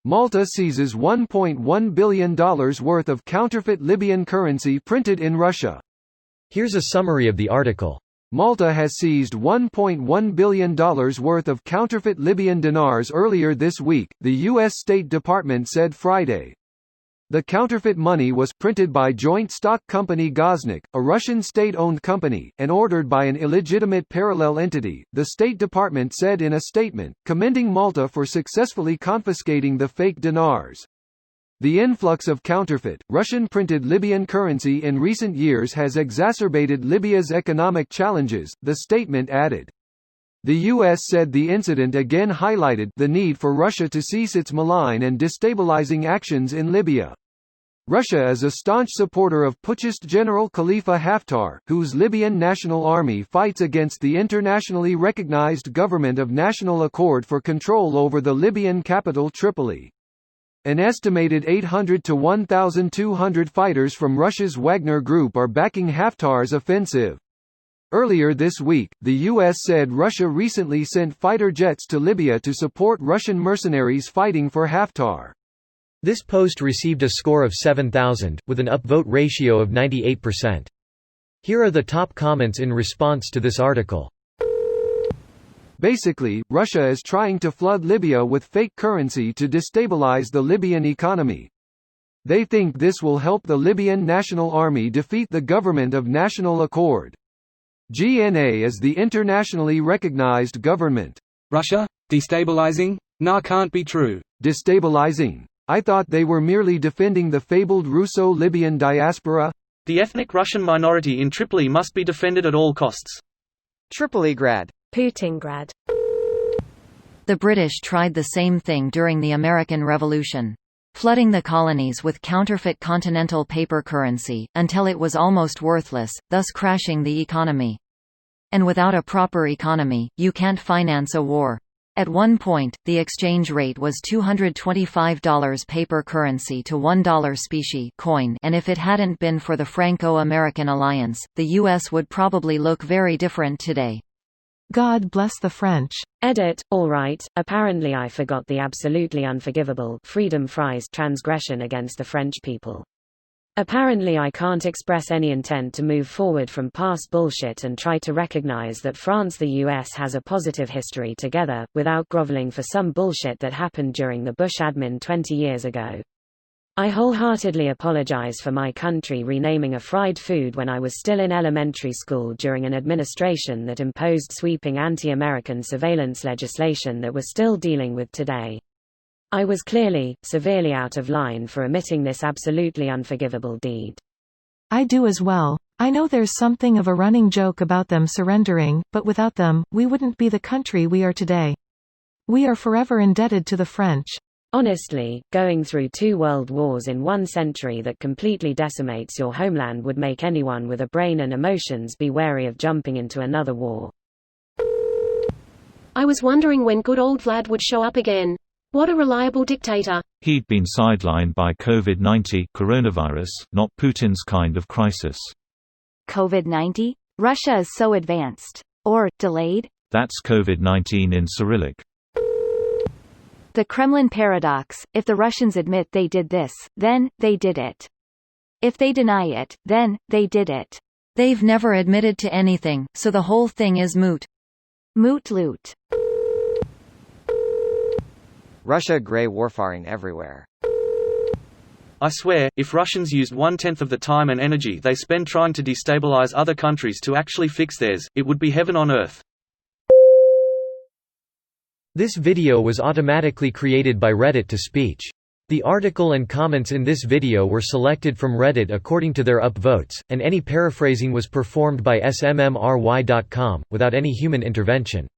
Malta seizes $1.1 billion worth of counterfeit Libyan currency printed in Russia. Here's a summary of the article. Malta has seized $1.1 billion worth of counterfeit Libyan dinars earlier this week, the U.S. State Department said Friday. The counterfeit money was printed by joint stock company Gaznik, a Russian state-owned company, and ordered by an illegitimate parallel entity, the State Department said in a statement, commending Malta for successfully confiscating the fake dinars. The influx of counterfeit, Russian-printed Libyan currency in recent years has exacerbated Libya's economic challenges, the statement added. The U.S. said the incident again highlighted the need for Russia to cease its malign and destabilizing actions in Libya. Russia is a staunch supporter of putschist General Khalifa Haftar, whose Libyan National Army fights against the internationally recognized Government of National Accord for control over the Libyan capital Tripoli. An estimated 800 to 1,200 fighters from Russia's Wagner Group are backing Haftar's offensive. Earlier this week, the U.S. said Russia recently sent fighter jets to Libya to support Russian mercenaries fighting for Haftar. This post received a score of 7,000, with an upvote ratio of 98%. Here are the top comments in response to this article. Basically, Russia is trying to flood Libya with fake currency to destabilize the Libyan economy. They think this will help the Libyan National Army defeat the Government of National Accord. GNA is the internationally recognized government. Russia? Destabilizing? Nah, can't be true. Destabilizing? I thought they were merely defending the fabled Russo-Libyan diaspora? The ethnic Russian minority in Tripoli must be defended at all costs. Tripoligrad. Putingrad. The British tried the same thing during the American Revolution. Flooding the colonies with counterfeit continental paper currency, until it was almost worthless, thus crashing the economy. And without a proper economy, you can't finance a war. At one point, the exchange rate was $225 paper currency to $1 specie coin, and if it hadn't been for the Franco-American alliance, the U.S. would probably look very different today. God bless the French. Edit. Alright, apparently I forgot the absolutely unforgivable freedom fries transgression against the French people. Apparently I can't express any intent to move forward from past bullshit and try to recognize that France the US has a positive history together, without groveling for some bullshit that happened during the Bush admin 20 years ago. I wholeheartedly apologize for my country renaming a fried food when I was still in elementary school during an administration that imposed sweeping anti-American surveillance legislation that we're still dealing with today. I was clearly, severely out of line for omitting this absolutely unforgivable deed. I do as well. I know there's something of a running joke about them surrendering, but without them, we wouldn't be the country we are today. We are forever indebted to the French. Honestly, going through 2 world wars in 1 century that completely decimates your homeland would make anyone with a brain and emotions be wary of jumping into another war. I was wondering when good old Vlad would show up again. What a reliable dictator. He'd been sidelined by COVID-19 coronavirus, not Putin's kind of crisis. COVID-19? Russia is so advanced. Or, delayed? That's COVID-19 in Cyrillic. The Kremlin paradox: if the Russians admit they did this, then, they did it. If they deny it, then, they did it. They've never admitted to anything, so the whole thing is moot. Moot loot. Russia grey warfaring everywhere. I swear, if Russians used 1/10 of the time and energy they spend trying to destabilize other countries to actually fix theirs, it would be heaven on earth. This video was automatically created by Reddit to speech. The article and comments in this video were selected from Reddit according to their upvotes, and any paraphrasing was performed by smmry.com, without any human intervention.